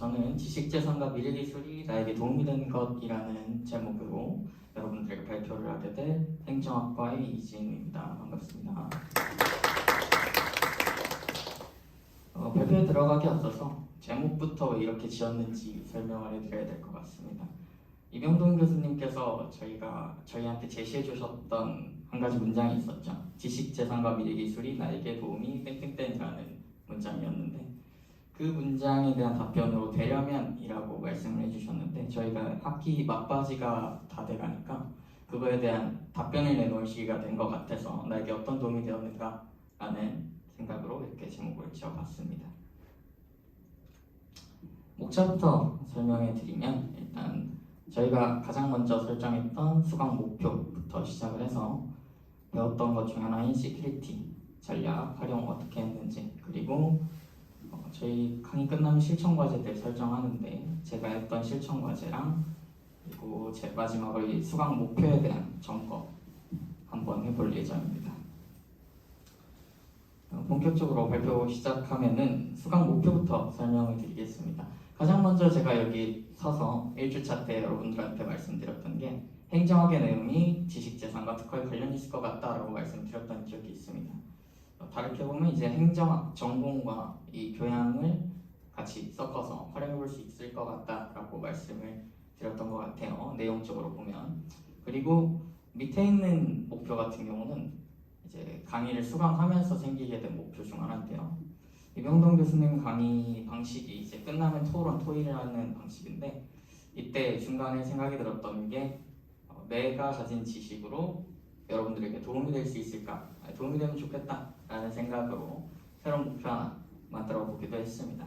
저는 지식재산과 미래기술이 나에게 도움이 되는 것이라는 제목으로 여러분들에게 발표를 하게 될 행정학과의 이지은입니다. 반갑습니다. 발표에 들어가기 앞서서 제목부터 왜 이렇게 지었는지 설명을 해드려야 될 것 같습니다. 이병동 교수님께서 저희한테 제시해 주셨던 한 가지 문장이 있었죠. 지식재산과 미래기술이 나에게 도움이 땡땡땡이라는 문장이었는데, 그 문장에 대한 답변으로 되려면이라고 말씀을 해주셨는데, 저희가 학기 막바지가 다 돼가니까 그거에 대한 답변을 내놓을 시기가 된 것 같아서 나에게 어떤 도움이 되었는가 라는 생각으로 이렇게 제목을 지어봤습니다. 목차부터 설명해 드리면, 일단 저희가 가장 먼저 설정했던 수강 목표부터 시작을 해서 배웠던 것 중 하나인 시큐리티 전략 활용 어떻게 했는지, 그리고 저희 강의 끝나면 실천 과제들 설정하는데 제가 했던 실천 과제랑, 그리고 제 마지막으로 이 수강 목표에 대한 점검 한번 해볼 예정입니다. 본격적으로 발표 시작하면은 수강 목표부터 설명을 드리겠습니다. 가장 먼저 제가 여기 서서 1주차 때 여러분들한테 말씀드렸던 게, 행정학의 내용이 지식재산과 특허에 관련이 있을 것 같다라고 말씀드렸던 기억이 있습니다. 다르게 보면 이제 행정학 전공과 이 교양을 같이 섞어서 활용해 볼 수 있을 것 같다라고 말씀을 드렸던 것 같아요, 내용적으로 보면. 그리고 밑에 있는 목표 같은 경우는 이제 강의를 수강하면서 생기게 된 목표 중 하나인데요. 이병동 교수님 강의 방식이 이제 끝나면 토론, 토의를 하는 방식인데, 이때 중간에 생각이 들었던 게 내가 가진 지식으로 여러분들에게 도움이 될 수 있을까? 도움이 되면 좋겠다 라는 생각으로 새로운 목표 하나 만들어 보기도 했습니다.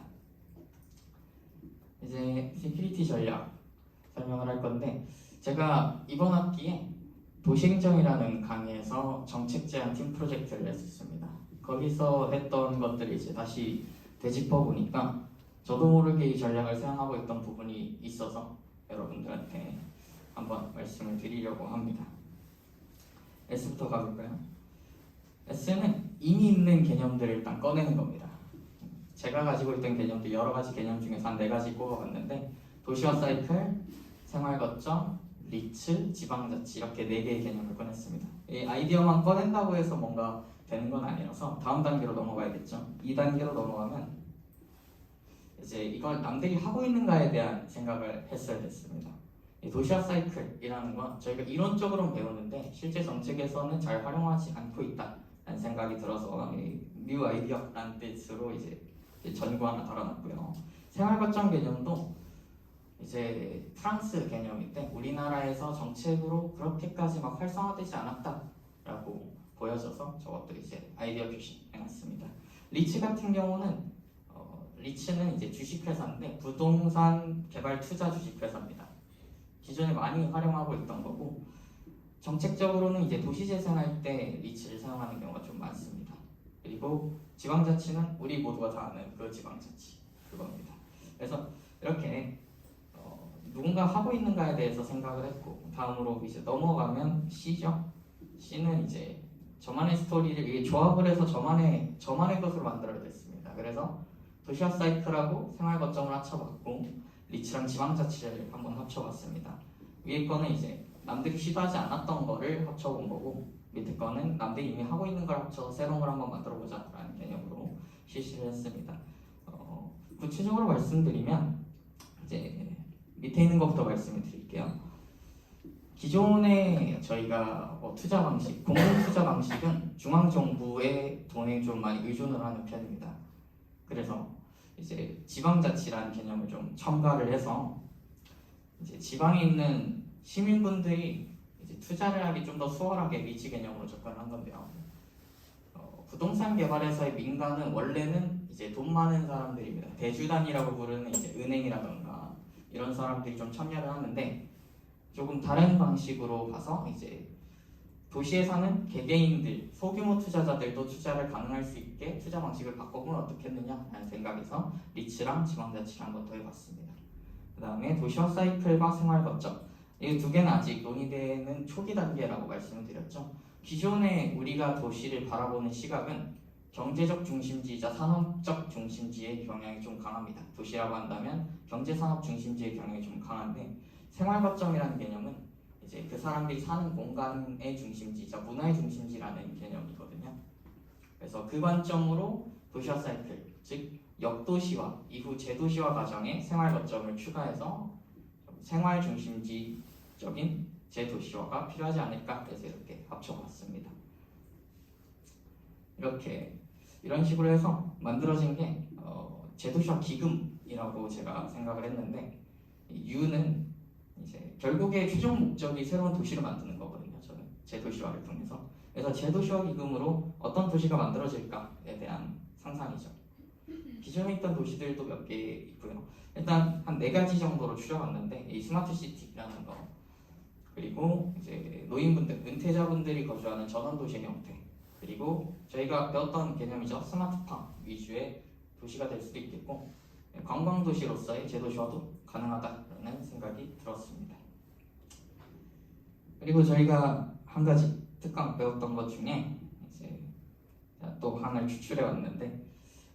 이제 시큐리티 전략 설명을 할 건데, 제가 이번 학기에 도시행정이라는 강의에서 정책 제안 팀 프로젝트를 했었습니다. 거기서 했던 것들을 이제 다시 되짚어 보니까 저도 모르게 이 전략을 사용하고 있던 부분이 있어서 여러분들한테 한번 말씀을 드리려고 합니다. S부터 가볼까요? S는 이미 있는 개념들을 일단 꺼내는 겁니다. 제가 가지고 있던 개념도 여러 가지 개념 중에서 한 4가지 꼽아봤는데, 도시화 사이클, 생활거점, 리츠, 지방자치, 이렇게 4개의 개념을 꺼냈습니다. 이 아이디어만 꺼낸다고 해서 뭔가 되는 건 아니라서 다음 단계로 넘어가야겠죠. 2단계로 넘어가면 이제 이걸 남들이 하고 있는가에 대한 생각을 했어야 됐습니다. 이 도시화 사이클이라는 건 저희가 이론적으로는 배우는데 실제 정책에서는 잘 활용하지 않고 있다라는 생각이 들어서 뉴 아이디어라는 뜻으로 이제 전구 하나 달아놨고요. 생활거점 개념도 이제 프랑스 개념인데, 우리나라에서 정책으로 그렇게까지 막 활성화되지 않았다라고 보여져서 저것도 이제 아이디어 표시해놨습니다. 리츠 같은 경우는 리츠는 이제 주식회사인데 부동산 개발 투자 주식회사입니다. 기존에 많이 활용하고 있던 거고, 정책적으로는 이제 도시재생할 때 리츠를 사용하는 경우가 좀 많습니다. 그리고 지방자치는 우리 모두가 다 아는 그 지방자치, 그겁니다. 그래서 이렇게 누군가 하고 있는가에 대해서 생각을 했고, 다음으로 이제 넘어가면 C죠. C는 이제 저만의 스토리를 이게 조합을 해서 저만의 것으로 만들어야 됐습니다. 그래서 도시화 사이클하고 생활거점을 합쳐봤고, 리츠랑 지방자치를 한번 합쳐봤습니다. 위에 거는 이제 남들이 시도하지 않았던 거를 합쳐본 거고, 밑에 거는 남들이 이미 하고 있는 걸 합쳐서 새로운 걸 한번 만들어보자 라는 개념으로 실시를 했습니다. 구체적으로 말씀드리면 이제 밑에 있는 것부터 말씀을 드릴게요. 기존에 저희가 투자 방식, 공공 투자 방식은 중앙정부의 돈에 좀 많이 의존을 하는 편입니다. 그래서 이제 지방자치라는 개념을 좀 첨가를 해서 이제 지방에 있는 시민분들이 이제 투자를 하기 좀 더 수월하게 리츠 개념으로 접근을 한 건데요. 부동산 개발에서의 민간은 원래는 이제 돈 많은 사람들입니다. 대주단이라고 부르는 이제 은행이라던가 이런 사람들이 좀 참여를 하는데, 조금 다른 방식으로 가서 이제 도시에 사는 개개인들, 소규모 투자자들도 투자를 가능할 수 있게 투자 방식을 바꿔보면 어떻겠느냐라는 생각에서 리츠랑 지방자치를 한번 더 해봤습니다. 그 다음에 도시화 사이클과 생활거점, 이 2개는 아직 논의되는 초기 단계라고 말씀을 드렸죠. 기존에 우리가 도시를 바라보는 시각은 경제적 중심지이자 산업적 중심지의 경향이 좀 강합니다. 도시라고 한다면 경제산업 중심지의 경향이 좀 강한데, 생활거점이라는 개념은 이제 그 사람들이 사는 공간의 중심지이자 문화의 중심지라는 개념이거든요. 그래서 그 관점으로 도시화 사이클, 즉 역도시화 이후 재도시화 과정에 생활거점을 추가해서 생활 중심지적인 재도시화가 필요하지 않을까 해서 이렇게 합쳐봤습니다. 이런 식으로 해서 만들어진 게 재도시화 기금이라고 제가 생각을 했는데, 이유는 이제 결국에 최종 목적이 새로운 도시를 만드는 거거든요. 저는 재도시화를 통해서. 그래서 재도시화 기금으로 어떤 도시가 만들어질까에 대한 상상이죠. 기존에 있던 도시들도 몇 개 있고요. 일단 한 4가지 정도로 추려봤는데, 이 스마트 시티라는 거, 그리고 이제 노인분들, 은퇴자분들이 거주하는 전원 도시의 형태, 그리고 저희가 배웠던 개념이죠. 스마트팜 위주의 도시가 될 수도 있겠고, 관광 도시로서의 재도시화도 가능하다라는 생각이 들었습니다. 그리고 저희가 한 가지 특강 배웠던 것 중에 이제 또 하나를 추출해 왔는데,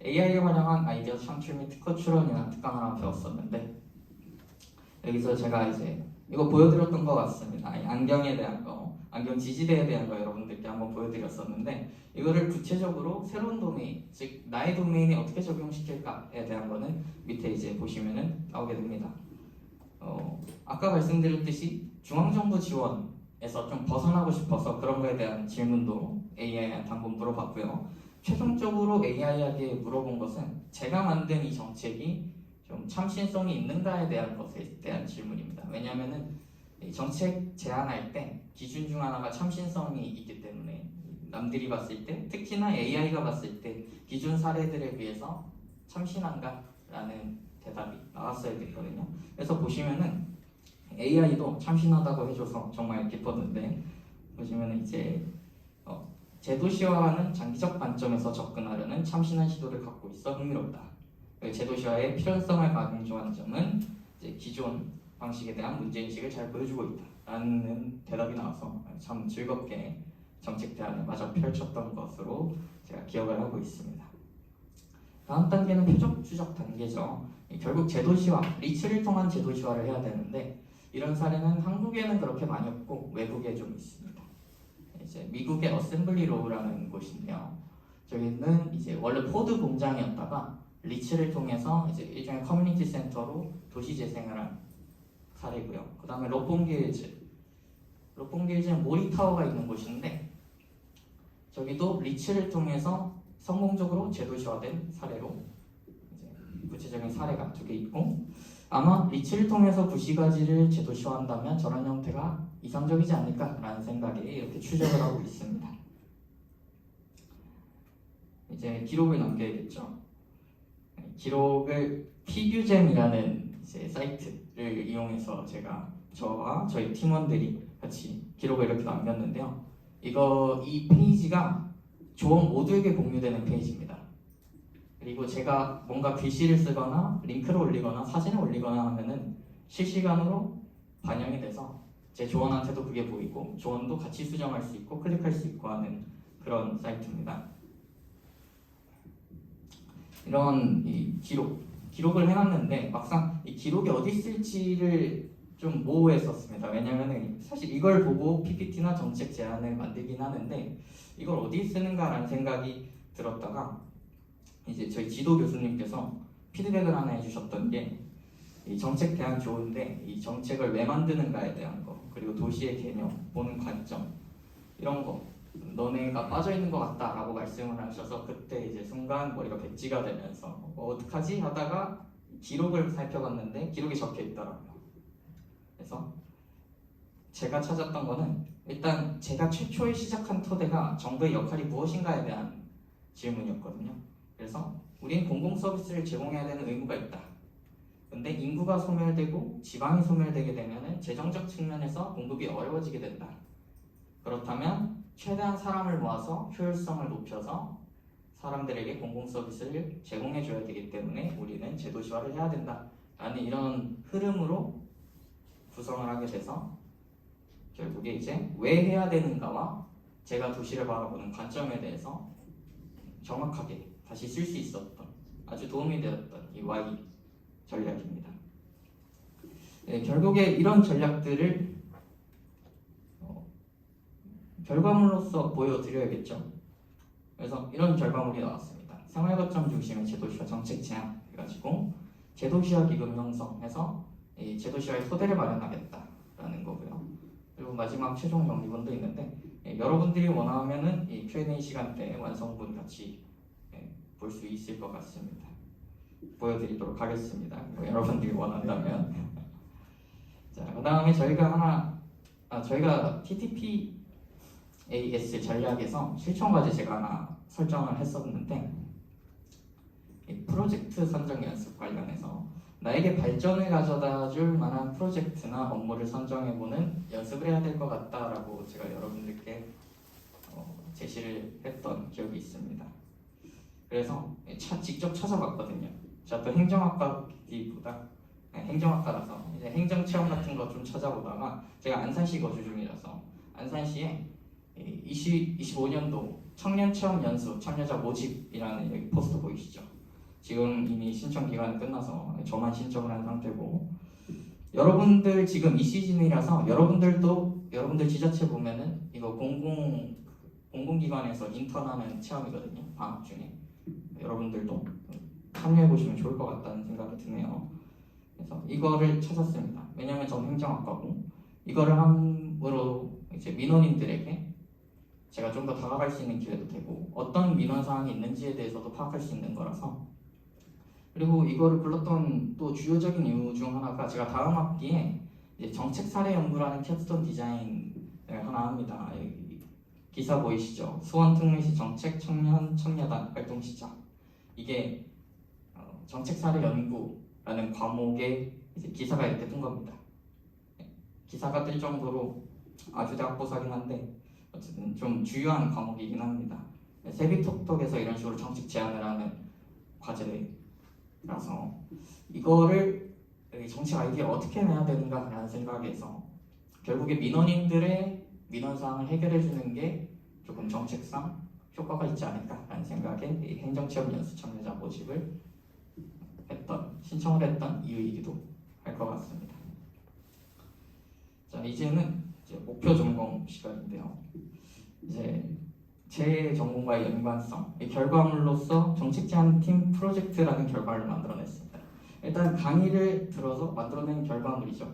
AI를 활용한 아이디어 창출 및 특허 출원이라는 특강을 하나 배웠었는데, 여기서 제가 이제 이거 보여드렸던 것 같습니다. 안경에 대한 거, 안경 지지대에 대한 거 여러분들께 한번 보여드렸었는데, 이거를 구체적으로 새로운 도메인, 즉 나의 도메인에 어떻게 적용시킬까에 대한 거는 밑에 이제 보시면은 나오게 됩니다. 아까 말씀드렸듯이 중앙정부 지원에서 좀 벗어나고 싶어서 그런 거에 대한 질문도 AI한테 한번 물어봤고요. 최종적으로 AI에게 물어본 것은 제가 만든 이 정책이 좀 참신성이 있는가에 대한 것에 대한 질문입니다. 왜냐하면은 정책 제안할 때 기준 중 하나가 참신성이 있기 때문에, 남들이 봤을 때, 특히나 AI가 봤을 때 기존 사례들에 비해서 참신한가라는 대답이 나왔어야 됐거든요. 그래서 보시면은 AI도 참신하다고 해줘서 정말 기뻤는데, 보시면은 이제 제도시화와는 장기적 관점에서 접근하려는 참신한 시도를 갖고 있어 흥미롭다. 제도시화의 필요성을 강조한 점은 이제 기존 방식에 대한 문제인식을 잘 보여주고 있다라는 대답이 나와서 참 즐겁게 정책 대안을 마저 펼쳤던 것으로 제가 기억을 하고 있습니다. 다음 단계는 표적 추적 단계죠. 결국 제도시화, 리츠를 통한 제도시화를 해야 되는데, 이런 사례는 한국에는 그렇게 많이 없고 외국에 좀 있습니다. 이제 미국의 어셈블리 로우라는 곳인데요. 저기는 이제 원래 포드 공장이었다가 리츠를 통해서 이제 일종의 커뮤니티 센터로 도시 재생을 한 사례고요. 그 다음에 로pon길즈는 모리타워가 있는 곳인데, 저기도 리츠를 통해서 성공적으로 재도시화된 사례로 이제 구체적인 사례가 2개 있고, 아마 리츠를 통해서 구시가지를 재도시화한다면 저런 형태가 이상적이지 않을까라는 생각에 이렇게 추적을 하고 있습니다. 이제 기록을 남겨야겠죠. 기록을 피규잼이라는 이제 사이트를 이용해서 저와 저희 팀원들이 같이 기록을 이렇게 남겼는데요. 이 페이지가 조언 모두에게 공유되는 페이지입니다. 그리고 제가 뭔가 글씨를 쓰거나 링크를 올리거나 사진을 올리거나 하면은 실시간으로 반영이 돼서 제 조언한테도 그게 보이고 조언도 같이 수정할 수 있고 클릭할 수 있고 하는 그런 사이트입니다. 이런 이 기록을 해놨는데, 막상 이 기록이 어디 있을지를 좀 모호했었습니다. 왜냐면은 사실 이걸 보고 PPT나 정책 제안을 만들긴 하는데 이걸 어디 쓰는가라는 생각이 들었다가, 이제 저희 지도 교수님께서 피드백을 하나 해주셨던 게, 이 정책 대안 좋은데 이 정책을 왜 만드는가에 대한 거, 그리고 도시의 개념, 보는 관점, 이런 거 너네가 빠져있는 것 같다라고 말씀을 하셔서, 그때 이제 순간 머리가 백지가 되면서 어떡하지 하다가 기록을 살펴봤는데 기록이 적혀 있더라고요. 그래서 제가 찾았던 거는, 일단 제가 최초에 시작한 토대가 정부의 역할이 무엇인가에 대한 질문이었거든요. 그래서 우린 공공 서비스를 제공해야 되는 의무가 있다. 근데 인구가 소멸되고 지방이 소멸되게 되면 재정적 측면에서 공급이 어려워지게 된다. 그렇다면 최대한 사람을 모아서 효율성을 높여서 사람들에게 공공 서비스를 제공해 줘야 되기 때문에 우리는 제도시화를 해야 된다 라는 이런 흐름으로 구성을 하게 돼서, 결국에 이제 왜 해야 되는가와 제가 도시를 바라보는 관점에 대해서 정확하게 다시 쓸 수 있었던 아주 도움이 되었던 이 Y 전략입니다. 결국에 이런 전략들을 결과물로서 보여드려야겠죠. 그래서 이런 결과물이 나왔습니다. 생활거점 중심의 제도시화 정책 제안 해가지고 제도시화 기금 형성해서 이 제도시화의 토대를 마련하겠다라는 거고요. 그리고 마지막 최종 정리본도 있는데 여러분들이 원하면은 이 Q&A 시간 때 완성본 같이 볼 수 있을 것 같습니다. 보여드리도록 하겠습니다. 여러분들이 원한다면. 자, 그다음에 저희가 TTPAS 전략에서 실천 과제 제가 하나 설정을 했었는데 이 프로젝트 선정 연습 관련해서 나에게 발전을 가져다 줄 만한 프로젝트나 업무를 선정해보는 연습을 해야 될 것 같다라고 제가 여러분들께 제시를 했던 기억이 있습니다. 그래서 직접 찾아봤거든요. 제가 또 행정학과보다 행정학과라서 이제 행정체험 같은 거 좀 찾아보다가 제가 안산시 거주 중이라서 안산시에 25년도 청년체험 연수 참여자 모집이라는 여기 포스터 보이시죠? 지금 이미 신청 기간이 끝나서 저만 신청을 한 상태고 여러분들 지금 이 시즌이라서 여러분들 지자체 보면은 이거 공공기관에서 인턴하는 체험이거든요. 방학 중에 여러분들도 참여해 보시면 좋을 것 같다는 생각이 드네요. 그래서 이거를 찾았습니다. 왜냐하면 저는 행정학과고 이거를 함으로 이제 민원인들에게 제가 좀 더 다가갈 수 있는 기회도 되고 어떤 민원 사항이 있는지에 대해서도 파악할 수 있는 거라서 그리고 이거를 불렀던 또 주요적인 이유 중 하나가 제가 다음 학기에 이제 정책 사례 연구라는 캡스톤 디자인을 하나 합니다. 여기 기사 보이시죠? 수원 특례시 정책 청년 청려단 활동 시작. 이게 정책 사례 연구라는 과목에 이제 기사가 이렇게 뜬 겁니다. 기사가 뜰 정도로 아주 대학보사긴 한데 어쨌든 좀 주요한 과목이긴 합니다. 세비톡톡에서 이런 식으로 정책 제안을 하는 과제라서 이거를 정책 아이디어 어떻게 내야 되는가라는 생각에서 결국에 민원인들의 민원사항을 해결해주는 게 조금 정책상 효과가 있지 않을까라는 생각에 행정체험 연수 참여자 모집을 신청을 했던 이유이기도 할 것 같습니다. 자, 이제는 목표 전공 시간인데요. 이제 제 전공과의 연관성, 결과물로서 정책 제안 팀 프로젝트라는 결과를 만들어냈습니다. 일단 강의를 들어서 만들어낸 결과물이죠.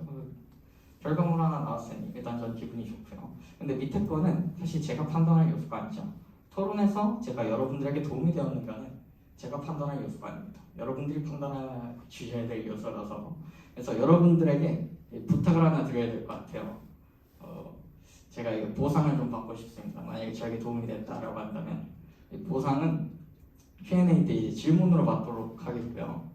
결과물 하나 나왔으니 일단 전 기분이 좋고요. 근데 밑에 거는 사실 제가 판단할 요소가 아니죠. 토론에서 제가 여러분들에게 도움이 되었는가는 제가 판단할 요소가 아닙니다. 여러분들이 판단해 주셔야 될 요소라서 그래서 여러분들에게 부탁을 하나 드려야 될 것 같아요. 제가 이거 보상을 좀 받고 싶습니다. 만약에 저에게 도움이 됐다라고 한다면 보상은 Q&A 때 이제 질문으로 받도록 하겠고요.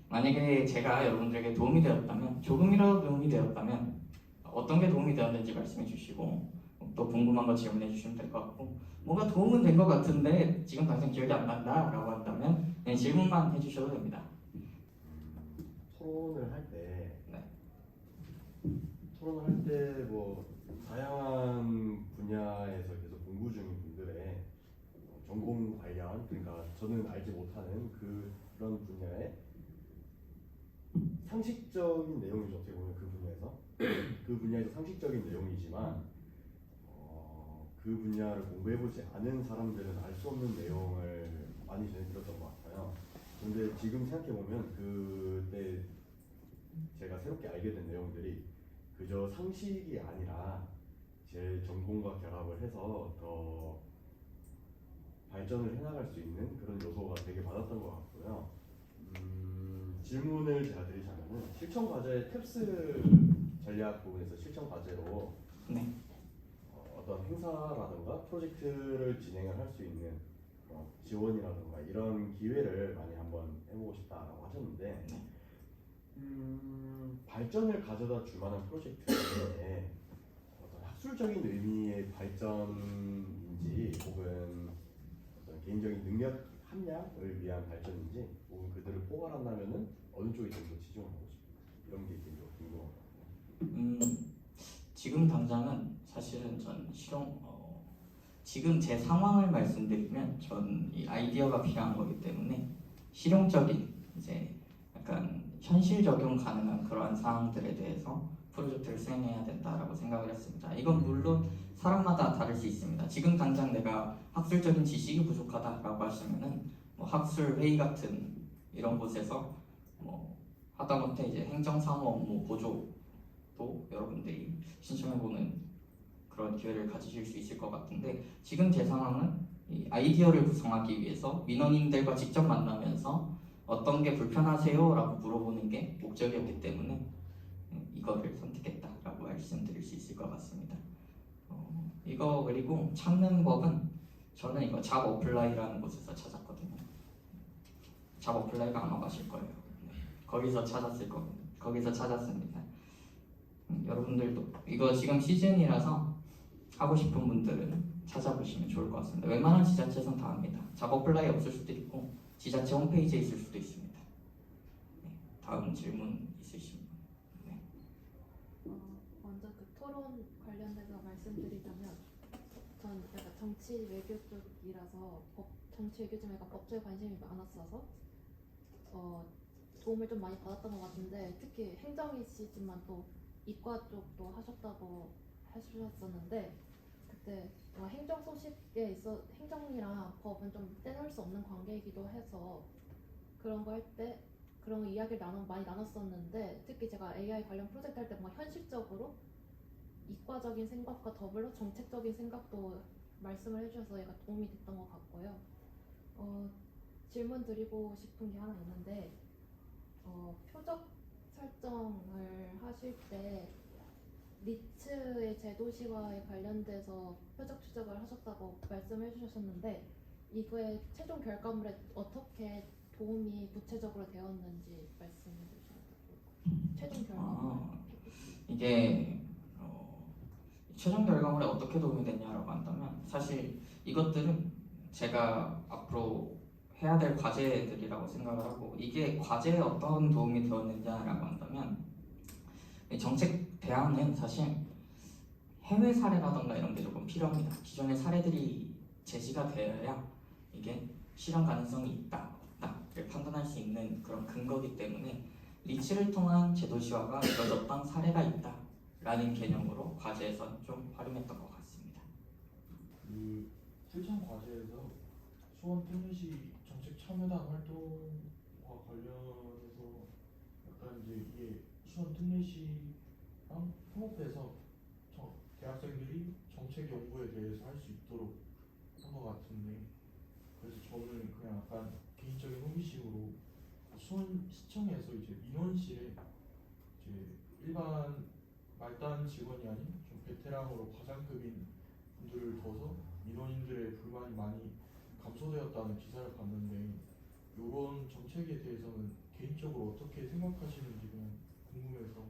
만약에 제가 여러분들에게 도움이 되었다면 조금이라도 도움이 되었다면 어떤 게 도움이 되었는지 말씀해 주시고 또 궁금한 거 질문해 주시면 될 것 같고 뭔가 도움은 된 것 같은데 지금 당장 기억이 안 난다 라고 한다면 그냥 질문만 해주셔도 됩니다. 토론을 할 때 네. 뭐 다양한 분야에서 계속 공부 중인 분들의 전공 관련 그러니까 저는 알지 못하는 그런 분야의 상식적인 내용이죠. 어떻게 보면 그 분야에서 상식적인 내용이지만 그 분야를 공부해보지 않은 사람들은 알 수 없는 내용을 많이 전해드렸던 것 같아요. 근데 지금 생각해보면 그때 제가 새롭게 알게 된 내용들이 그저 상식이 아니라 제 전공과 결합을 해서 더 발전을 해나갈 수 있는 그런 요소가 되게 많았던 것 같고요. 질문을 제가 드리자면은 실천 과제 탭스 전략 부분에서 실천 과제로 네. 어떤 행사라든가 프로젝트를 진행을 할 수 있는 지원이라든가 이런 기회를 많이 한번 해보고 싶다라고 하셨는데 발전을 가져다 줄 만한 프로젝트에 어떤 학술적인 의미의 발전인지 혹은 어떤 개인적인 능력 함량을 위한 발전인지 혹은 그들을 포괄한다면은 어느 쪽에 좀 더 치중을 하고 싶을까 이런 게 개인적으로 궁금하거든요. 지금 당장은 사실은 전 지금 제 상황을 말씀드리면 전 이 아이디어가 필요한 거기 때문에 실용적인 이제 약간 현실 적용 가능한 그러한 사항들에 대해서 프로젝트를 수행해야 된다라고 생각을 했습니다. 이건 물론 사람마다 다를 수 있습니다. 지금 당장 내가 학술적인 지식이 부족하다라고 하시면은 뭐 학술 회의 같은 이런 곳에서 뭐 하다못해 이제 행정사무 업무 보조도 여러분들이 신청해보는 그런 기회를 가지실 수 있을 것 같은데 지금 제 상황은 이 아이디어를 구성하기 위해서 민원인들과 직접 만나면서 어떤 게 불편하세요? 라고 물어보는 게 목적이었기 때문에 이거를 선택했다라고 말씀드릴 수 있을 것 같습니다. 이거 그리고 찾는 법은 저는 이거 잡 어플라이라는 곳에서 찾았거든요. 잡 어플라이가 아마 맞을 거예요. 네. 거기서 찾았을 거예요. 거기서 찾았습니다. 여러분들도 이거 지금 시즌이라서 하고 싶은 분들은 찾아보시면 좋을 것 같습니다. 웬만한 지자체에선 다 합니다. 잡 어플라이 없을 수도 있고 지자체 홈페이지에 있을 수도 있습니다. 네. 다음 질문 있으신 분? 네. 먼저 그 토론 관련돼서 말씀드리자면 전 약간 정치 외교 쪽이라서 정치 외교 좀 약간 법조에 관심이 많았어서 도움을 좀 많이 받았던 것 같은데 특히 행정이시지만 또 이과 쪽도 하셨다고 하셨었는데 그때 행정 소식에 있어 행정이랑 법은 좀 떼놓을 수 없는 관계이기도 해서 그런 거 할 때 그런 이야기를 많이 나눴었는데 특히 제가 AI 관련 프로젝트 할 때 뭔가 현실적으로 이과적인 생각과 더불어 정책적인 생각도 말씀을 해주셔서 약간 도움이 됐던 것 같고요. 질문 드리고 싶은 게 하나 있는데 표적 설정을 하실 때 리츠의 제도시화에 관련돼서 표적 추적을 하셨다고 말씀해 주셨는데 이거의 최종 결과물에 어떻게 도움이 구체적으로 되었는지 말씀해 주시면 좋을 것 같아요. 최종 결과물. 이게 최종 결과물에 어떻게 도움이 됐냐라고 한다면 사실 이것들은 제가 앞으로 해야 될 과제들이라고 생각을 하고 이게 과제에 어떤 도움이 되었느냐라고 한다면 정책 대안은 사실 해외 사례라던가 이런 게 조금 필요합니다. 기존의 사례들이 제시가 되어야 이게 실현 가능성이 있다, 없다를 판단할 수 있는 그런 근거기 때문에 리츠를 통한 제도시화가 이뤄졌던 사례가 있다라는 개념으로 과제에서 좀 활용했던 것 같습니다. 그 실천 과제에서 수원 특례시 정책 참여단 활동과 관련해서 약간 이제 이게 수원 특례시랑 협업해서 대학생들이 정책 연구에 대해서 할 수 있도록 한 것 같은데 그래서 저는 그냥 약간 개인적인 호기심으로 수원 시청에서 이제 민원실에 이제 일반 말단 직원이 아닌 좀 베테랑으로 과장급인 분들을 둬서 민원인들의 불만이 많이 감소되었다는 기사를 봤는데 이런 정책에 대해서는 개인적으로 어떻게 생각하시는지 그냥 궁금해서.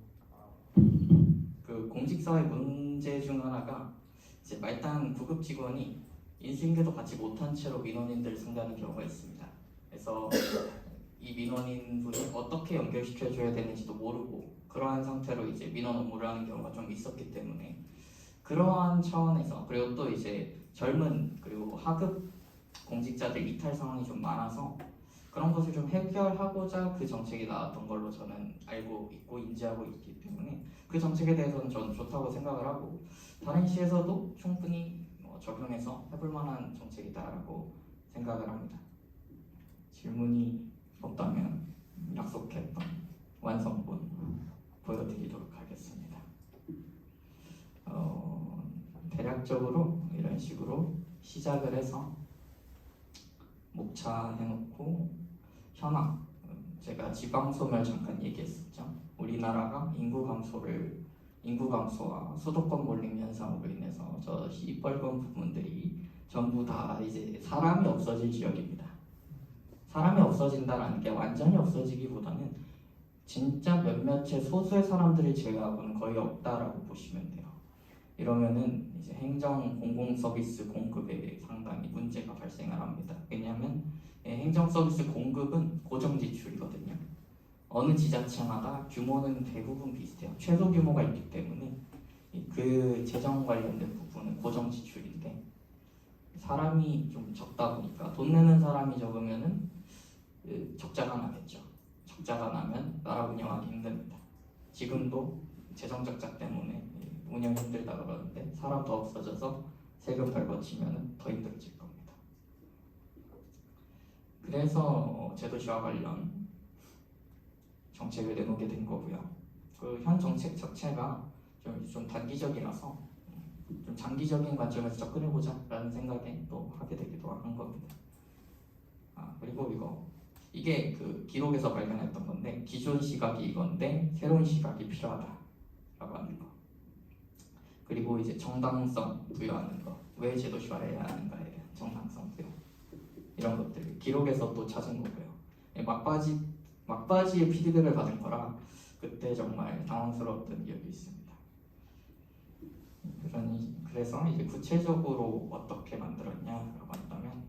그 공직사회 문제 중 하나가 이제 말단 구급 직원이 인수인계도 받지 못한 채로 민원인들을 상대하는 경우가 있습니다. 그래서 이 민원인분이 어떻게 연결시켜줘야 되는지도 모르고 그러한 상태로 이제 민원 업무를 하는 경우가 좀 있었기 때문에 그러한 차원에서 그리고 또 이제 젊은 그리고 하급 공직자들 이탈 상황이 좀 많아서 그런 것을 좀 해결하고자 그 정책이 나왔던 걸로 저는 알고 있고 인지하고 있기 때문에 그 정책에 대해서는 저는 좋다고 생각을 하고 다른 시에서도 충분히 적용해서 해볼 만한 정책이다라고 생각을 합니다. 질문이 없다면 약속했던 완성본 보여드리도록 하겠습니다. 대략적으로 이런 식으로 시작을 해서 목차해놓고 현황, 제가 지방소멸 잠깐 얘기했었죠. 우리나라가 인구 감소와 수도권 몰림 현상으로 인해서 저 시뻘건 부분들이 전부 다 이제 사람이 없어질 지역입니다. 사람이 없어진다라는 게 완전히 없어지기보다는 진짜 몇몇의 소수의 사람들을 제외하고는 거의 없다라고 보시면 돼요. 이러면은 이제 행정 공공 서비스 공급에 상당히 문제가 발생을 합니다. 왜냐하면 행정 서비스 공급은 고정 지출이거든요. 어느 지자체마다 규모는 대부분 비슷해요. 최소 규모가 있기 때문에 그 재정 관련된 부분은 고정 지출인데 사람이 좀 적다 보니까 돈 내는 사람이 적으면은 적자가 나겠죠. 적자가 나면 나라 운영하기 힘듭니다. 지금도 재정 적자 때문에 운영 힘들다 그러는데 사람 더 없어져서 세금 덜 거치면 더 힘들어질 겁니다. 그래서 제도시와 관련 정책을 내놓게 된 거고요. 그 현 정책 자체가 좀 단기적이라서 좀 장기적인 관점에서 접근해보자라는 생각에 또 하게 되기도 한 겁니다. 그리고 이게 그 기록에서 발견했던 건데 기존 시각이 이건데 새로운 시각이 필요하다라고 하는 거. 그리고 이제 정당성 부여하는 거. 왜 제도시화해야 하는가에 대한 정당성 부여. 이런 것들 기록에서 또 찾은 거고요. 막바지의 피드백을 받은 거라 그때 정말 당황스러웠던 기억이 있습니다. 그래서 이제 구체적으로 어떻게 만들었냐라고 한다면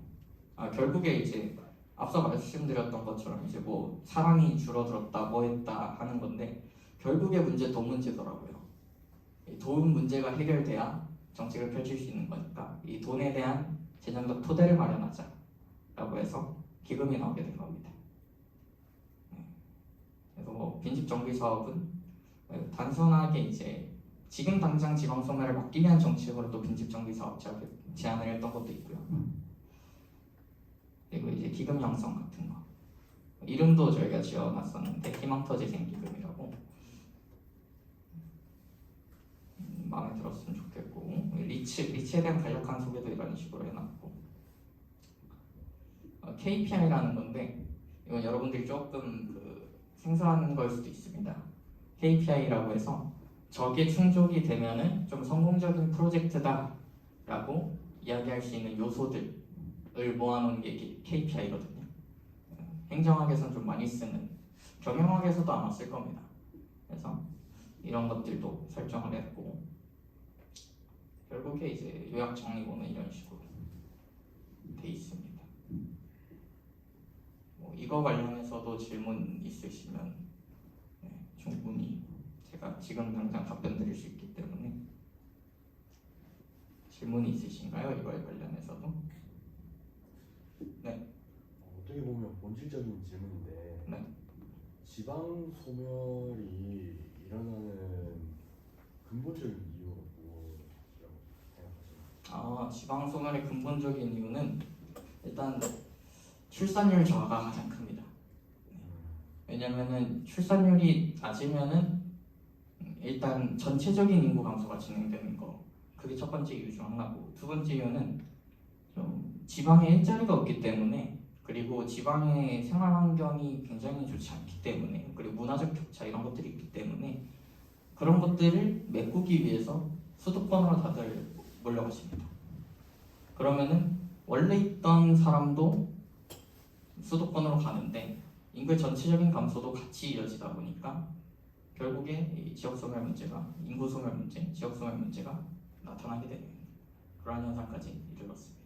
결국에 이제 앞서 말씀드렸던 것처럼 이제 뭐 사람이 줄어들었다 뭐 했다 하는 건데 결국에 문제 돈 문제더라고요. 이 돈 문제가 해결돼야 정책을 펼칠 수 있는 거니까 이 돈에 대한 재정적 토대를 마련하자라고 해서 기금이 나오게 된 겁니다. 그래서 뭐 빈집 정비 사업은 단순하게 이제 지금 당장 지방 소멸을 막기 위한 정책으로 또 빈집 정비 사업 제안을 했던 것도 있고요. 그리고 이제 기금 형성 같은 거 이름도 저희가 지어놨었는데 희망터재생기금이라고 마음에 들었으면 좋겠고 리츠에 대한 간략한 소개도 이런 식으로 해놨고 KPI라는 건데 이건 여러분들이 조금 생소한 걸 수도 있습니다. KPI라고 해서 저게 충족이 되면은 좀 성공적인 프로젝트다라고 이야기할 수 있는 요소들을 모아놓은 게 KPI거든요. 행정학에서는 좀 많이 쓰는, 경영학에서도 아마 쓸 겁니다. 그래서 이런 것들도 설정을 했고 결국에 이제 요약 정리본은 이런 식으로 돼 있습니다. 뭐 이거 관련해서도 질문 있으시면 충분히 제가 지금 당장 답변 드릴 수 있기 때문에 질문이 있으신가요? 이거에 관련해서도? 네. 어떻게 보면 본질적인 질문인데 네. 지방 소멸이 일어나는 근본적인 이유가 무엇이라고 생각하시나요? 지방 소멸의 근본적인 이유는 일단 출산율 저하가 가장 큽니다. 왜냐면은 출산율이 낮으면은 일단 전체적인 인구 감소가 진행되는 거, 그게 첫 번째 이유 중 하나고, 두 번째 이유는 좀 지방에 일자리가 없기 때문에, 그리고 지방의 생활 환경이 굉장히 좋지 않기 때문에, 그리고 문화적 격차 이런 것들이 있기 때문에 그런 것들을 메꾸기 위해서 수도권으로 다들 몰려가십니다. 그러면은 원래 있던 사람도 수도권으로 가는데 인구의 전체적인 감소도 같이 이어지다 보니까 결국에 이 지역 소멸 문제가, 인구 소멸 문제, 지역 소멸 문제가 나타나게 되는 그러한 현상까지 이르렀습니다.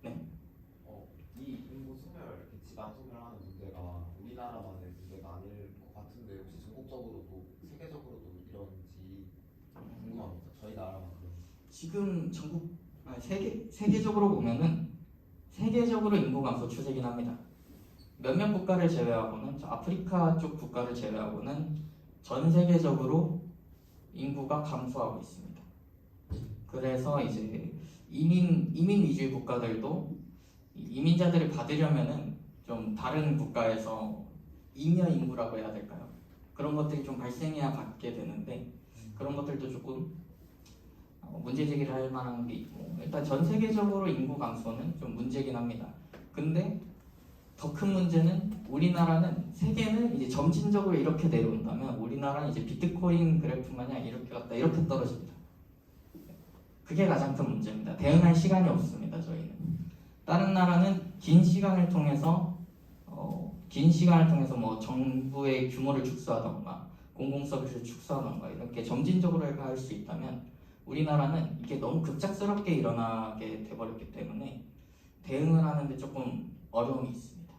네. 이 인구 소멸, 이렇게 지방 소멸하는 문제가 우리나라만의 문제가 아닐 것 같은데 혹시 전국적으로도 세계적으로도 이런지 궁금합니다. 저희 나라만 그런지. 지금 세계적으로 보면은 세계적으로 인구 감소 추세긴 합니다. 몇몇 국가를 제외하고는, 아프리카 쪽 국가를 제외하고는 전 세계적으로 인구가 감소하고 있습니다. 그래서 이제 이민 위주의 국가들도 이민자들을 받으려면은 좀 다른 국가에서 잉여 인구라고 해야 될까요? 그런 것들이 좀 발생해야 받게 되는데 그런 것들도 조금 문제 제기를 할 만한 게 있고, 일단 전 세계적으로 인구 감소는 좀 문제긴 합니다. 근데 더 큰 문제는 우리나라는, 세계는 이제 점진적으로 이렇게 내려온다면 우리나라는 이제 비트코인 그래프 마냥 이렇게 갔다 이렇게 떨어집니다. 그게 가장 큰 문제입니다. 대응할 시간이 없습니다. 저희는. 다른 나라는 긴 시간을 통해서 뭐 정부의 규모를 축소하던가 공공 서비스를 축소하던가 이렇게 점진적으로 할 수 있다면, 우리나라는 이게 너무 급작스럽게 일어나게 돼버렸기 때문에 대응을 하는데 조금 어려움이 있습니다.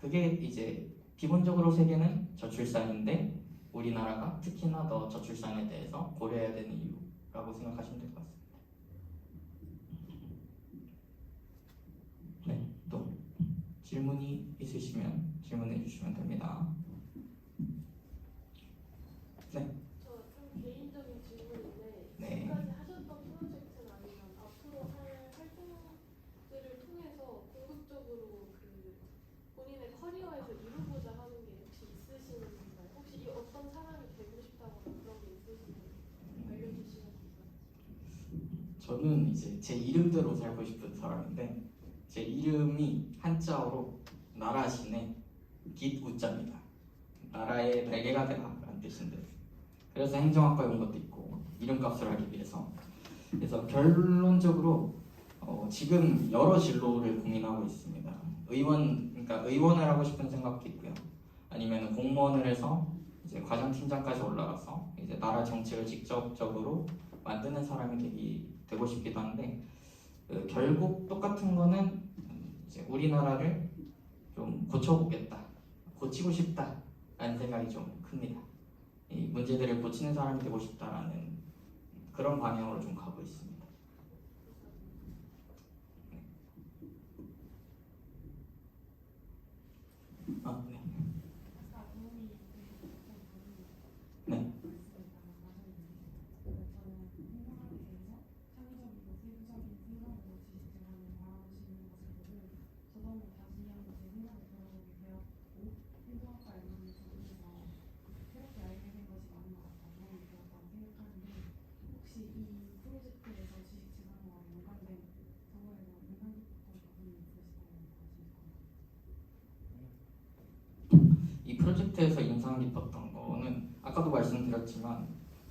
그게 이제 기본적으로 세계는 저출산인데 우리나라가 특히나 더 저출산에 대해서 고려해야 되는 이유라고 생각하시면 될 것 같습니다. 질문이 있으시면 질문해 주시면 됩니다. 저 좀 개인적인 질문인데 네. 지금까지 하셨던 프로젝트나 아니면 앞으로 할 활동들을 통해서 궁극적으로 그 본인의 커리어에서 이루고자 하는 게 혹시 있으신가요? 혹시 이 어떤 사람이 되고 싶다거나 그런 게 있으시면 알려주시면 감사합니다. 저는 이제 제 이름대로 살고 싶은 사람인데 제 이름이 한자어로 나라신의 깃우자입니다. 나라의 날개가 되라라는 뜻인데 그래서 행정학과에 온 것도 있고 이름값을 하기 위해서 그래서 결론적으로 지금 여러 진로를 고민하고 있습니다. 그러니까 의원을 하고 싶은 생각도 있고요. 아니면 공무원을 해서 이제 과장팀장까지 올라가서 이제 나라 정책을 직접적으로 만드는 사람이 되고 싶기도 한데 결국 똑같은 거는 이제 우리나라를 좀 고치고 싶다라는 생각이 좀 큽니다. 이 문제들을 고치는 사람이 되고 싶다라는 그런 방향으로 좀 가고 있습니다. 아, 네. 아까 도움이 되셨던 부분이 네. 말씀을 나눠주셨는데 저는 행정학에 대해서 창의적이고 세부적인 생각으로 지식 제공을 바라보시는 것을 보고 저도 다시 한번 제 생각을 돌아보게 되었고 행정학과 이론을 적으면서 새롭게 알게 된 것이 많은 것 같아서 도움이 되었다고 생각하는데 혹시 이 프로젝트에서 지식 제공과 연관된 저거에서 인상 깊었던 부분이 있으시다면 말씀해 주세요. 이 프로젝트에서 인상 깊었던 거는 아까도 말씀드렸지만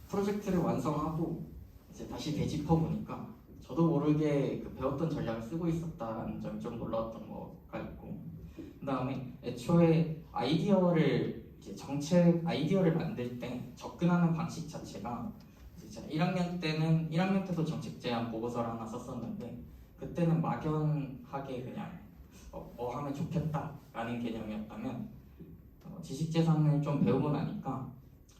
프로젝트를 완성하고 이제 다시 되짚어 보니까 저도 모르게 그 배웠던 전략을 쓰고 있었다는 점이 좀 놀라웠던 거가 있고 그 다음에 애초에 정책 아이디어를 만들 때 접근하는 방식 자체가 진짜 1학년 때도 정책 제안 보고서를 하나 썼었는데 그때는 막연하게 그냥 뭐 하면 좋겠다라는 개념이었다면 지식재산을 좀 배우고 나니까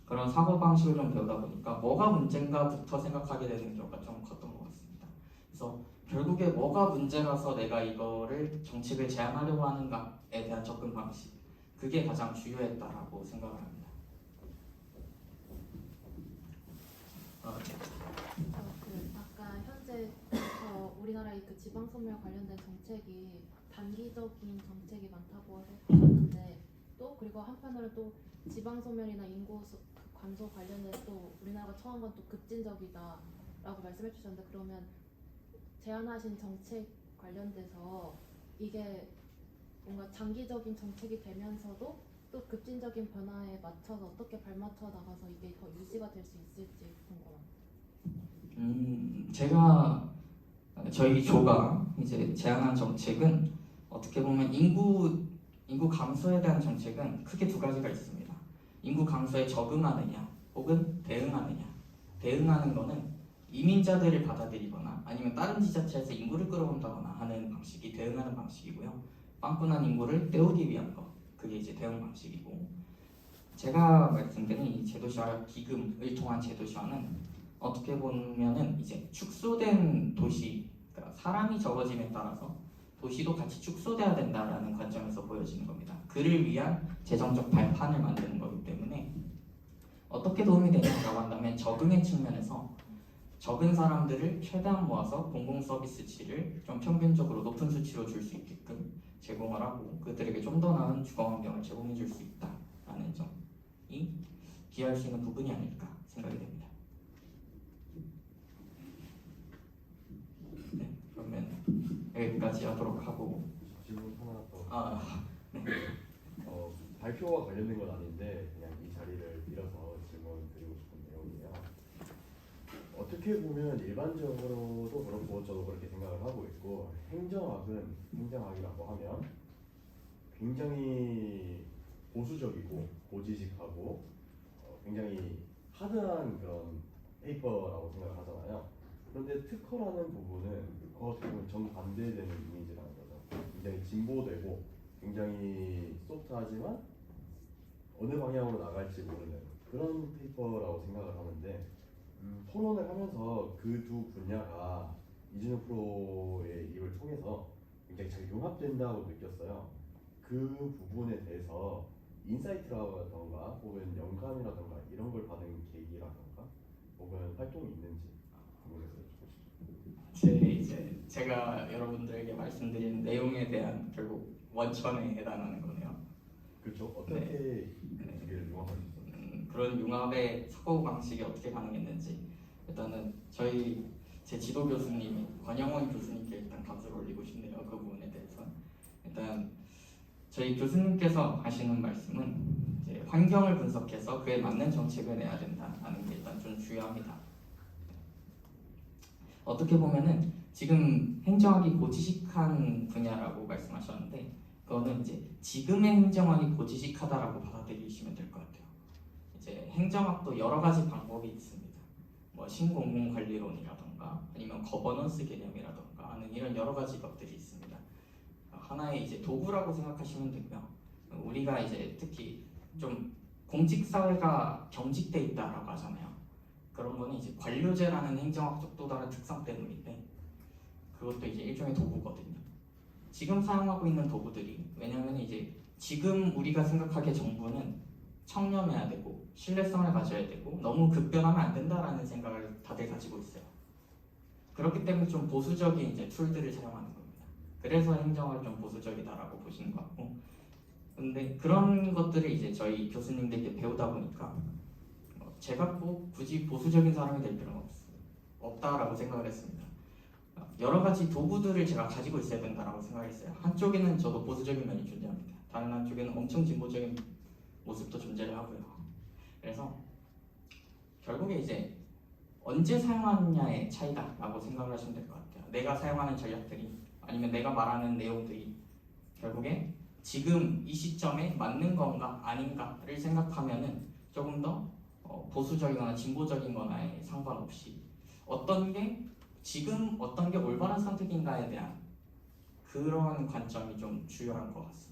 그런 사고방식을 좀 배우다 보니까 뭐가 문제인가부터 생각하게 되는 경우가 좀 컸던 것 같습니다. 그래서 결국에 뭐가 문제라서 내가 이거를 정책을 제안하려고 하는가에 대한 접근 방식 그게 가장 중요했다라고 생각을 합니다. 아까 현재 우리나라의 그 지방소멸 관련된 정책이 단기적인 정책이 많다고 하셨는데 또 그리고 한편으로 또 지방소멸이나 인구 감소 관련해서 또 우리나라가 처한 건 또 급진적이다라고 말씀해 주셨는데 그러면 제안하신 정책 관련돼서 이게 뭔가 장기적인 정책이 되면서도 또 급진적인 변화에 맞춰서 어떻게 발맞춰 나가서 이게 더 유지가 될 수 있을지 궁금합니다. 저희 조가 이제 제안한 정책은 어떻게 보면 인구 감소에 대한 정책은 크게 두 가지가 있습니다. 인구 감소에 적응하느냐 혹은 대응하느냐. 대응하는 거는 이민자들을 받아들이거나 아니면 다른 지자체에서 인구를 끌어온다거나 하는 방식이 대응하는 방식이고요. 빵꾸난 인구를 때우기 위한 거 그게 이제 대응 방식이고 제가 말씀드린 이 제도시화 기금을 통한 제도시화는 어떻게 보면은 이제 축소된 도시 그러니까 사람이 적어짐에 따라서 도시도 같이 축소돼야 된다라는 관점에서 보여지는 겁니다. 그를 위한 재정적 발판을 만드는 거기 때문에 어떻게 도움이 되냐고 한다면 적응의 측면에서 적은 사람들을 최대한 모아서 공공 서비스치를 좀 평균적으로 높은 수치로 줄 수 있게끔 제공을 하고 그들에게 좀 더 나은 주거 환경을 제공해 줄 수 있다라는 점이 기여할 수 있는 부분이 아닐까 생각이 됩니다. 네, 그러면 여기까지 하도록 하고 질문 하나 더. 네. 발표와 관련된 건 아닌데 그냥 이 자리를 빌어서 질문 드리고 싶은 내용이에요. 어떻게 보면 일반적으로도 그렇고 저도 그렇게 생각을 하고 있고 행정학이라고 하면 굉장히 보수적이고 고지식하고 굉장히 하드한 그런 페이퍼라고 생각을 하잖아요. 그런데 특허라는 부분은 어떻게 보면 정반대되는 이미지라는 거죠. 굉장히 진보되고 굉장히 소프트하지만 어느 방향으로 나갈지 모르는 그런 페이퍼라고 생각을 하는데 토론을 하면서 그 두 분야가 이준호 프로의 입을 통해서 굉장히 잘 융합된다고 느꼈어요. 그 부분에 대해서 인사이트라던가 혹은 영감이라던가 이런 걸 받은 계기라던가 혹은 활동이 있는지 부분에서 여쭤보시죠. 제가 여러분들에게 말씀드린 내용에 대한 결국 원천에 해당하는 거네요. 그렇죠. 어떻게 그 두 개를 융합할 수 있었나요? 그런 융합의 사고 방식이 어떻게 가능했는지 일단은 제 지도 교수님이 권영원 교수님께 일단 감사를 올리고 싶네요. 그 부분에 대해서 일단 저희 교수님께서 하시는 말씀은 이제 환경을 분석해서 그에 맞는 정책을 내야 된다는 게 일단 좀 중요합니다. 어떻게 보면은 지금 행정학이 고지식한 분야라고 말씀하셨는데 그거는 이제 지금의 행정학이 고지식하다라고 받아들이시면 될 것 같아요. 이제 행정학도 여러 가지 방법이 있습니다. 뭐 신공공관리론이라던가 아니면 거버넌스 개념이라던가 하는 이런 여러 가지 것들이 있습니다. 하나의 이제 도구라고 생각하시면 되고요. 우리가 이제 특히 좀 공직 사회가 경직돼 있다라고 하잖아요. 그런 거는 이제 관료제라는 행정학적 또 다른 특성 때문인데 그것도 이제 일종의 도구거든요. 지금 사용하고 있는 도구들이 왜냐하면 이제 지금 우리가 생각하기에 정부는 청렴해야 되고 신뢰성을 가져야 되고 너무 급변하면 안 된다라는 생각을 다들 가지고 있어요. 그렇기 때문에 좀 보수적인 이제 툴들을 사용하는 겁니다. 그래서 행정을 좀 보수적이다라고 보시는 것 같고, 근데 그런 것들을 이제 저희 교수님들께 배우다 보니까 제가 꼭 굳이 보수적인 사람이 될 필요는 없다라고 생각을 했습니다. 여러 가지 도구들을 제가 가지고 있어야 된다라고 생각했어요. 한쪽에는 저도 보수적인 면이 존재합니다. 다른 한쪽에는 엄청 진보적인 모습도 존재를 하고요. 그래서 결국에 이제 언제 사용하느냐의 차이다라고 생각을 하시면 될 것 같아요. 내가 사용하는 전략들이 아니면 내가 말하는 내용들이 결국에 지금 이 시점에 맞는 건가 아닌가를 생각하면은 조금 더 보수적이거나 진보적인 거나에 상관없이 어떤 게 지금 어떤 게 올바른 선택인가에 대한 그런 관점이 좀 중요한 것 같습니다.